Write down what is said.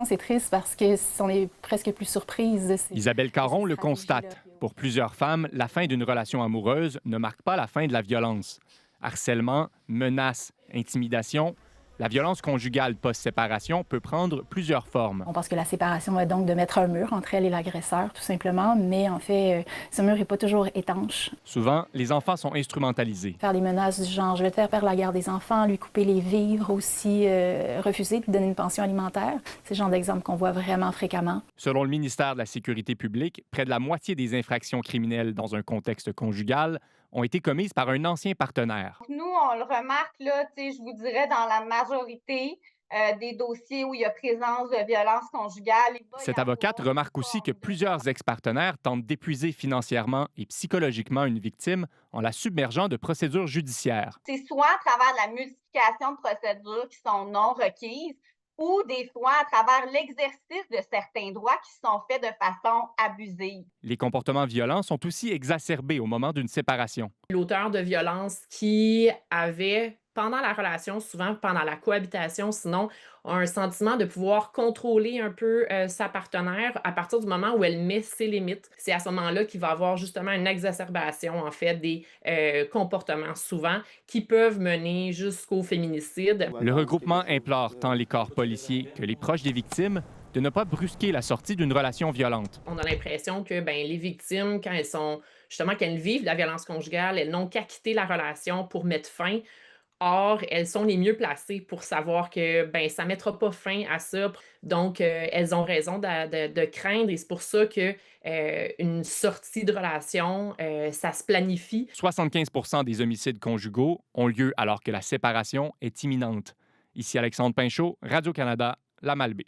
C'est triste parce que on est presque plus surprise de Isabelle Caron le stratégies-là. constate. Pour plusieurs femmes, la fin d'une relation amoureuse ne marque pas la fin de la violence. Harcèlement, menaces, intimidation, la violence conjugale post-séparation peut prendre plusieurs formes. On pense que la séparation est donc de mettre un mur entre elle et l'agresseur, tout simplement, mais en fait, ce mur n'est pas toujours étanche. Souvent, les enfants sont instrumentalisés. Faire des menaces du genre « je vais te faire perdre la garde des enfants », lui couper les vivres, aussi refuser de lui donner une pension alimentaire. C'est le genre d'exemple qu'on voit vraiment fréquemment. Selon le ministère de la Sécurité publique, près de la moitié des infractions criminelles dans un contexte conjugal ont été commises par un ancien partenaire. Nous, on le remarque, là, je vous dirais, dans la majorité des dossiers où il y a présence de violence conjugale. Il va y Cette avocate avoir remarque une aussi que forme de- plusieurs ex-partenaires tentent d'épuiser financièrement et psychologiquement une victime en la submergeant de procédures judiciaires. C'est soit à travers la multiplication de procédures qui sont non requises ou des fois à travers l'exercice de certains droits qui sont faits de façon abusive. Les comportements violents sont aussi exacerbés au moment d'une séparation. L'auteur de violence qui avait, pendant la relation, souvent pendant la cohabitation, sinon, a un sentiment de pouvoir contrôler un peu sa partenaire à partir du moment où elle met ses limites. C'est à ce moment-là qu'il va avoir justement une exacerbation, en fait, des comportements souvent qui peuvent mener jusqu'au féminicide. Le regroupement implore tant les corps policiers que les proches des victimes de ne pas brusquer la sortie d'une relation violente. On a l'impression que les victimes, quand elles vivent de la violence conjugale, elles n'ont qu'à quitter la relation pour mettre fin. Or, elles sont les mieux placées pour savoir que ça ne mettra pas fin à ça. Donc, elles ont raison de craindre et c'est pour ça que une sortie de relation, ça se planifie. 75 des homicides conjugaux ont lieu alors que la séparation est imminente. Ici Alexandre Pinchot, Radio-Canada, La Malbaie.